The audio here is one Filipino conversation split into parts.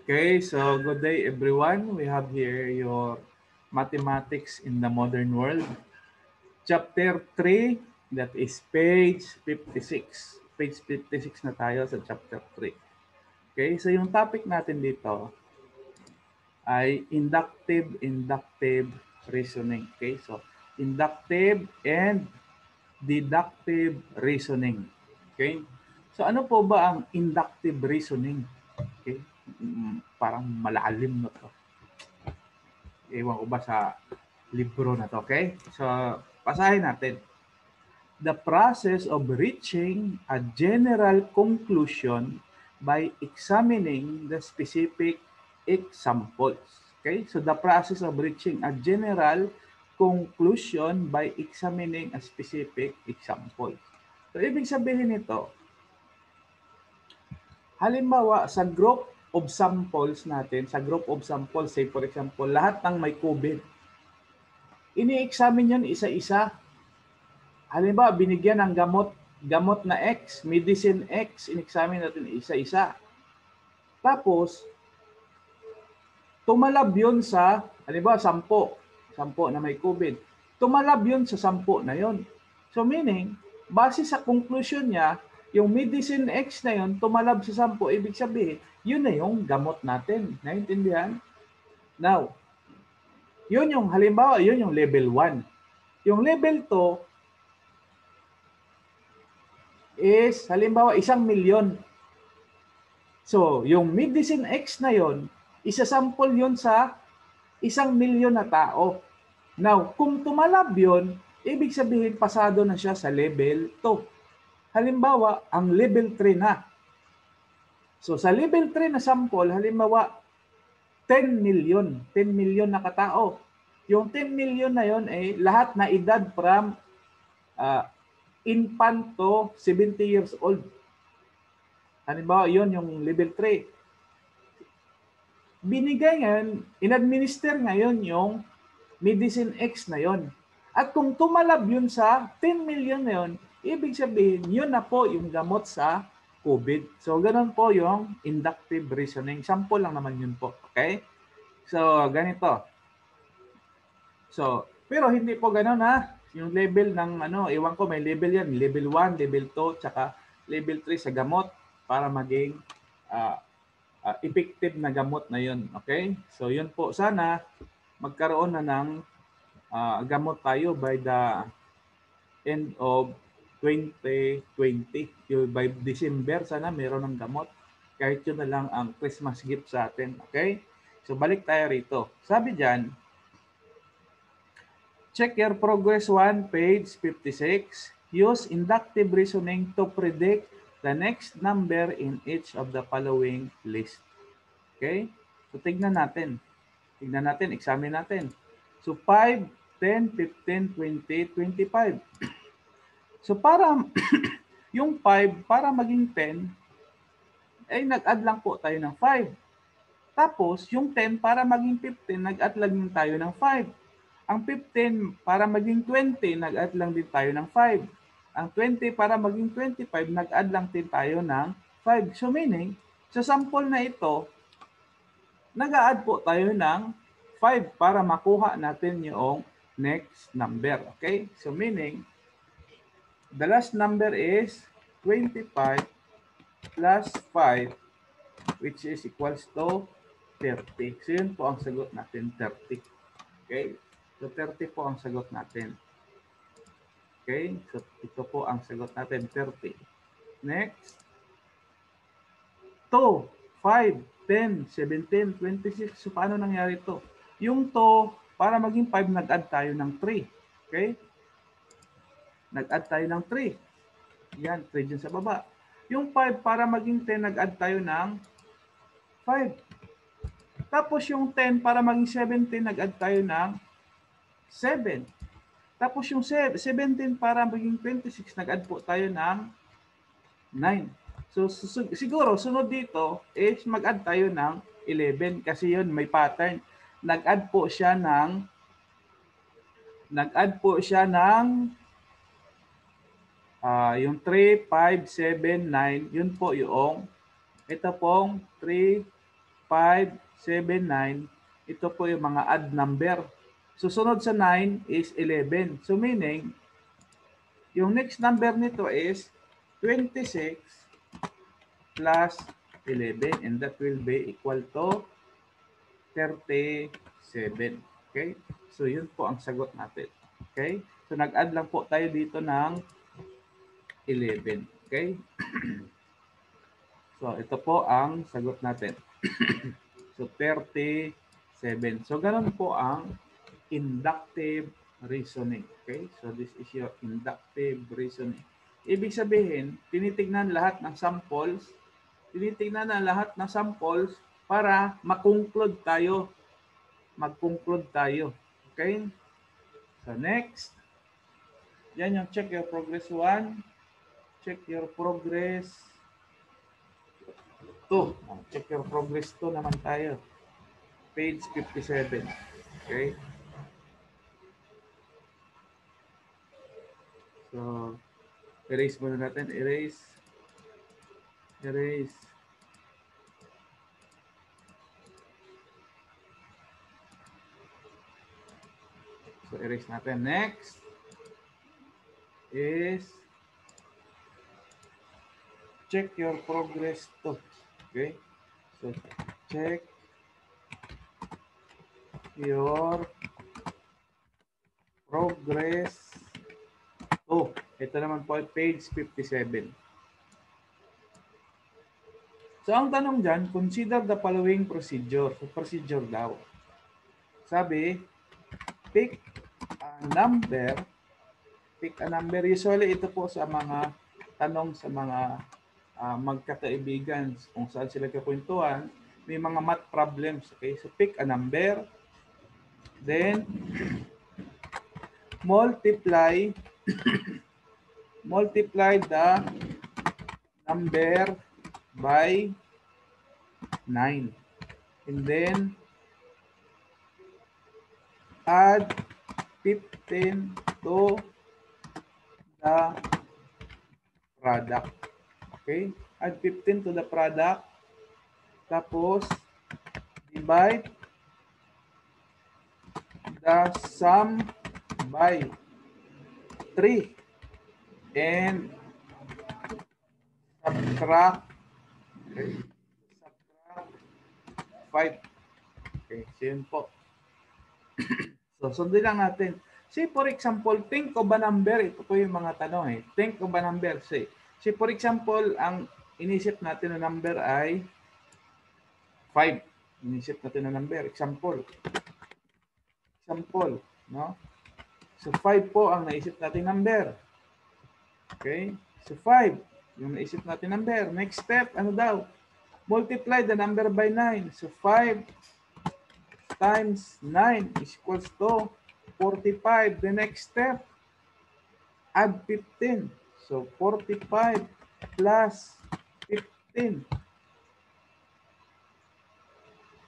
Okay, so good day everyone. We have here your Mathematics in the Modern World. Chapter 3, that is page 56. Page 56 na tayo sa chapter 3. Okay, so yung topic natin dito ay inductive reasoning. Okay, so inductive and deductive reasoning. Okay? So ano po ba ang inductive reasoning? Okay? Parang malalim na to. Ewan ko ba sa libro na to, okay? So, pasahin natin. The process of reaching a general conclusion by examining the specific examples. Okay? So, the process of reaching a general conclusion by examining a specific example. So, ibig sabihin nito, halimbawa, sa group of samples natin, sa group of samples, say for example, lahat ng may COVID, ini-examine yun isa-isa. Halimbawa, binigyan ng gamot na X, medicine X, in-examine natin isa-isa. Tapos, tumalab yun sa, halimbawa, 10 na may COVID. Tumalab yun sa 10 na yun. So meaning, base sa conclusion niya, yung medicine X na yun, tumalab sa 10, ibig sabihin, yun na yung gamot natin. Naintindihan? Now, yun yung, halimbawa, yun yung level 1. Yung level 2, is halimbawa 1,000,000. So, yung medicine X na yon, isa-sample yon sa 1,000,000 na tao. Now, kung tumalab yon, ibig sabihin pasado na siya sa level 2. Halimbawa, ang level 3 na. So, sa level 3 na sample, halimbawa, 10 million. 10 million na katao. Yung 10 million na yon ay lahat na edad from infant to 70 years old. Halimbawa, yon yung level 3. Binigay ngayon, in-administer ngayon yung medicine X na yon. At kung tumalab yun sa 10 million na yon, ibig sabihin, yun na po yung gamot sa COVID. So, ganun po yung inductive reasoning. Sample lang naman yun po. Okay? So, ganito. So, pero hindi po ganun ha. Yung level ng iwan ko, may level yan. Level 1, level 2, tsaka level 3 sa gamot para maging effective na gamot na yun. Okay? So, yun po. Sana magkaroon na ng gamot tayo by the end of 2020. By December, sana meron ng gamot. Kahit yun na lang ang Christmas gift sa atin. Okay? So, balik tayo rito. Sabi dyan, check your progress 1, page 56. Use inductive reasoning to predict the next number in each of the following list. Okay? So, tignan natin. Tignan natin, examine natin. So, 5, 10, 15, 20, 25. So, para yung 5, para maging 10, ay nag-add lang po tayo ng 5. Tapos, yung 10, para maging 15, nag-add lang tayo ng 5. Ang 15, para maging 20, nag-add lang din tayo ng 5. Ang 20, para maging 25, nag-add lang din tayo ng 5. So, meaning, sa sample na ito, nag-a-add po tayo ng 5 para makuha natin yung next number. Okay? So, meaning, the last number is 25 plus 5, which is equals to 30. So, yun po ang sagot natin, 30. Okay? So, 30 po ang sagot natin. Okay? So, ito po ang sagot natin, 30. Next. 2, 5, 10, 17, 26. So, paano nangyari ito? Yung 2, para maging 5, nag-add tayo ng 3. Okay? Nag-add tayo ng 3. Yan, 3 dyan sa baba. Yung 5, para maging 10, nag-add tayo ng 5. Tapos yung 10, para maging 17, nag-add tayo ng 7. Tapos yung 17, para maging 26, nag-add po tayo ng 9. So, siguro, sunod dito is mag-add tayo ng 11 kasi yun may pattern. Nag-add po siya ng yung 3, 5, 7, 9. Yun po yung ito pong 3, 5, 7, 9. Ito po yung mga odd number. Susunod sa 9 is 11. So meaning, yung next number nito is 26 plus 11. And that will be equal to 37. Okay? So yun po ang sagot natin. Okay? So nag-add lang po tayo dito ng 11. Okay? So ito po ang sagot natin. So 37. So ganun po ang inductive reasoning. Okay? So this is your inductive reasoning. Ibig sabihin, tinitingnan lahat ng samples, para mag-conclude tayo. Okay? So next, yan yung check your progress 1, check your progress 2. Check your progress 2 naman tayo. Page 57. Okay? So, erase muna natin. Erase. So, erase natin. Next is check your progress 2. Okay? So, check your progress 2. Ito naman po ay page 57. So, ang tanong dyan, consider the following procedure. So, procedure daw. Sabi, pick a number. Usually, ito po sa mga tanong sa mga magkakaibigan kung saan sila kakwentuhan, may mga math problems. Okay? So, pick a number. Then, multiply the number by 9. And then, add 15 to the product. Okay? Add 15 to the product. Tapos, divide the sum by 3. And subtract 5. Okay, so yun po. So, sundin lang natin. Say, for example, think of a number. Ito po yung mga tanong eh. Think of a number. Say, for example, ang inisip natin na number ay 5. Inisip natin na number. Example, no? So, 5 po ang naisip natin number. Okay? So, 5. Yung naisip natin number. Next step, ano daw? Multiply the number by 9. So, 5 times 9 is equals to 45. The next step, add 15. So, 45 plus 15.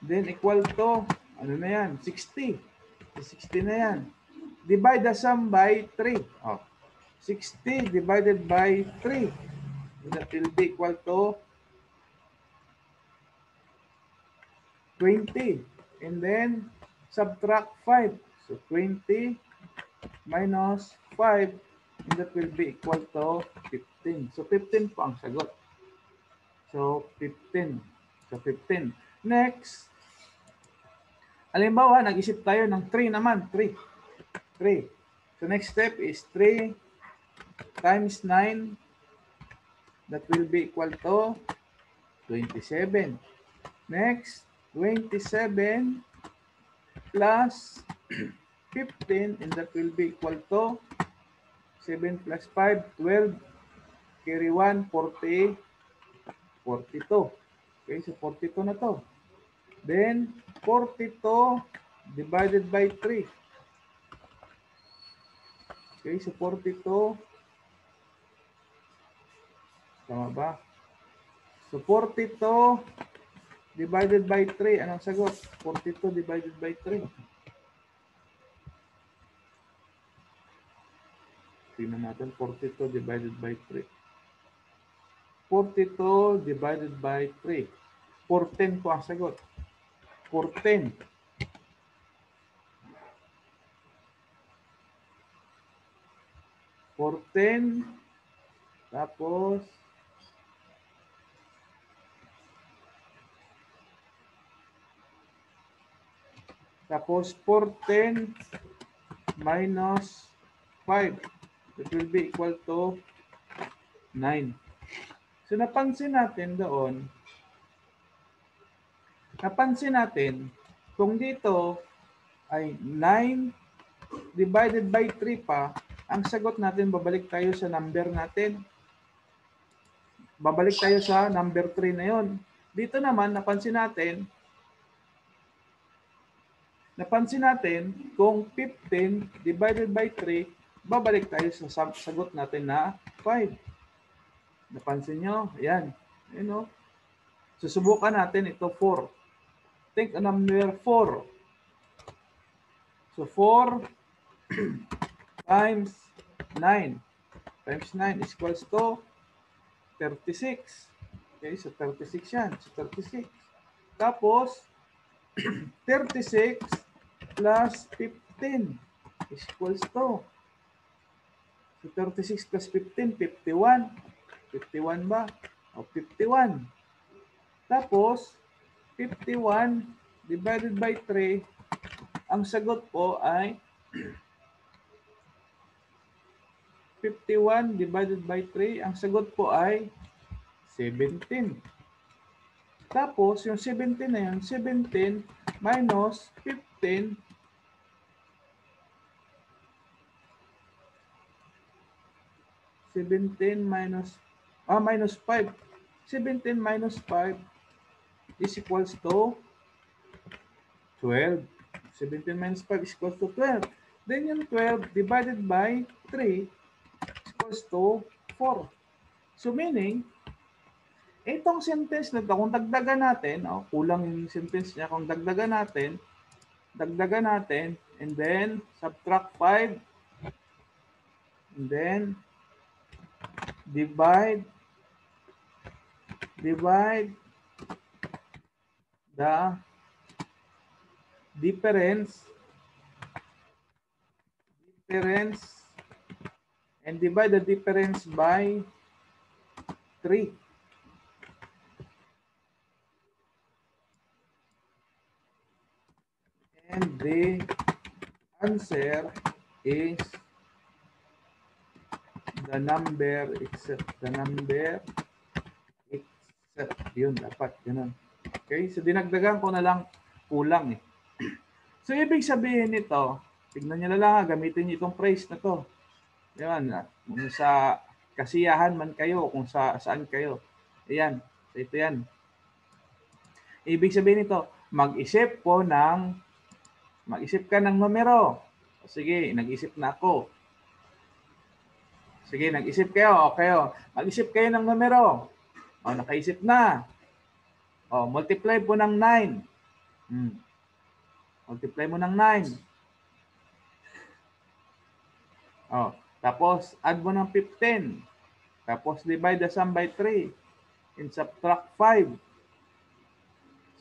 Then, equal to, ano na yan? 60. So, 60 na yan. Divide the sum by 3. Oh, 60 divided by 3. That will be equal to 20. And then, subtract 5. So, 20 minus 5. And that will be equal to 15. So, 15 po ang sagot. So, 15. Next. Halimbawa, nag-isip tayo ng 3 naman. 3. So, next step is 3 times 9. That will be equal to 27. Next, 27 plus 15, and that will be equal to 7 plus 5, 12. Carry 1, 40, 42. Okay, so 42 na to. Then, 42 divided by 3. Okay, so 42. Tama ba? So 42 divided by 3. Anong sagot? 42 divided by 3. Tingnan natin. 42 divided by 3. 42 divided by 3. 14 po ang sagot. 14. Tapos 14 minus 5. It will be equal to 9. So napansin natin kung dito ay 9 divided by 3 pa, ang sagot natin, babalik tayo sa number natin. Babalik tayo sa number 3 na yon. Dito naman, napansin natin kung 15 divided by 3, babalik tayo sa sagot natin na 5. Napansin nyo? Ayan. You know? Susubukan natin ito 4. Think a number 4. So 4 times 9 times 9 is equals to 36. Okay, so 36 yan. So 36. Tapos, 36 plus 15 is equals to. So 36 plus 15, 51. 51 ba? O 51. Tapos, 51 divided by 3, ang sagot po ay 51 divided by 3, ang sagot po ay 17. Tapos, yung 17 na yun, 17 minus 15, minus 5. 17 minus 5 is equals to 12. 17 minus 5 is equals to 12. Then yung 12 divided by 3 is equals to 4. So meaning, itong sentence na ito, kung dagdagan natin, kulang yung sentence niya, kung dagdagan natin, and then subtract 5, and then divide the difference and divide the difference by 3. And the answer is the number itself. Yun, dapat. Ganun. Okay? So, dinagdagan ko na lang kulang eh. So, ibig sabihin nito, tignan nyo na lang gamitin nyo itong phrase na to. Yan, kung sa kasiyahan man kayo, kung saan kayo. Ayan. So, ito yan. Ibig sabihin nito, mag-isip ka ng numero. Sige, nag-isip na ako. Sige, nag-isip kayo. Okay, mag-isip kayo ng numero. Nakaisip na. Multiply po ng 9. Multiply mo ng 9. Tapos, add mo ng 15. Tapos, divide the sum by 3. And subtract 5.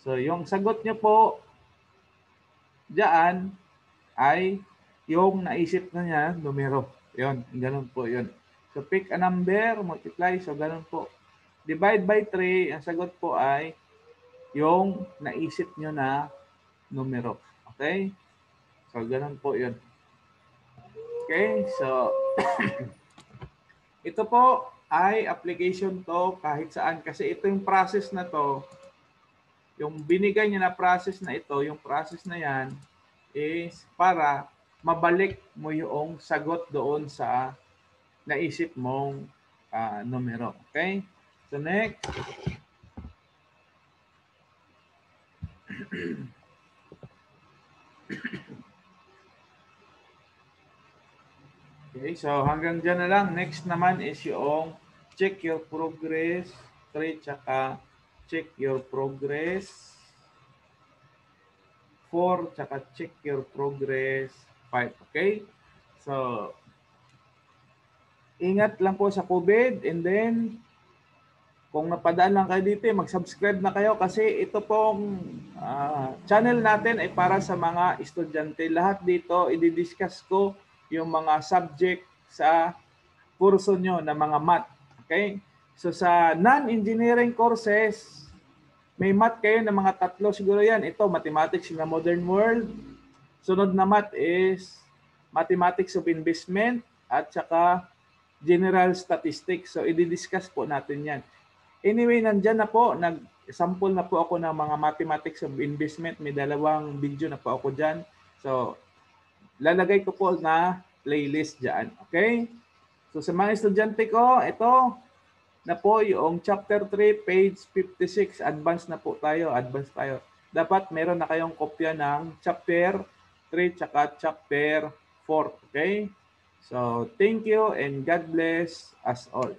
So, yung sagot nyo po, diyan, ay yung naisip na niya, numero. Yun, ganun po yun. So, pick a number, multiply. So, ganun po. Divide by 3, ang sagot po ay yung naisip nyo na numero. Okay? So, ganun po yun. Okay? So, ito po ay application to kahit saan. Kasi ito yung process na to, yung binigay niya na process na ito, yung process na yan is para mabalik mo yung sagot doon sa naisip mong numero. Okay? So, next. Okay, so hanggang dyan na lang. Next naman is yung check your progress 3 tsaka check your progress 4 tsaka check your progress 5. Okay? So, ingat lang po sa COVID and then Kung napadaan lang kayo dito, mag-subscribe na kayo kasi ito pong channel natin ay para sa mga estudyante. Lahat dito, i-discuss ko yung mga subject sa kurso nyo na mga math. Okay? So sa non-engineering courses, may math kayo na mga tatlo siguro yan. Ito, mathematics in the modern world. Sunod na math is mathematics of investment at saka general statistics. So i-discuss po natin yan. Anyway, nandyan na po, nag-sample na po ako ng mga mathematics of investment. May 2 video na po ako dyan. So, lalagay ko po na playlist dyan. Okay? So, sa mga estudyante ko, ito na po yung chapter 3, page 56. Advance na po tayo. Advance tayo. Dapat meron na kayong kopya ng chapter 3 tsaka chapter 4. Okay? So, thank you and God bless us all.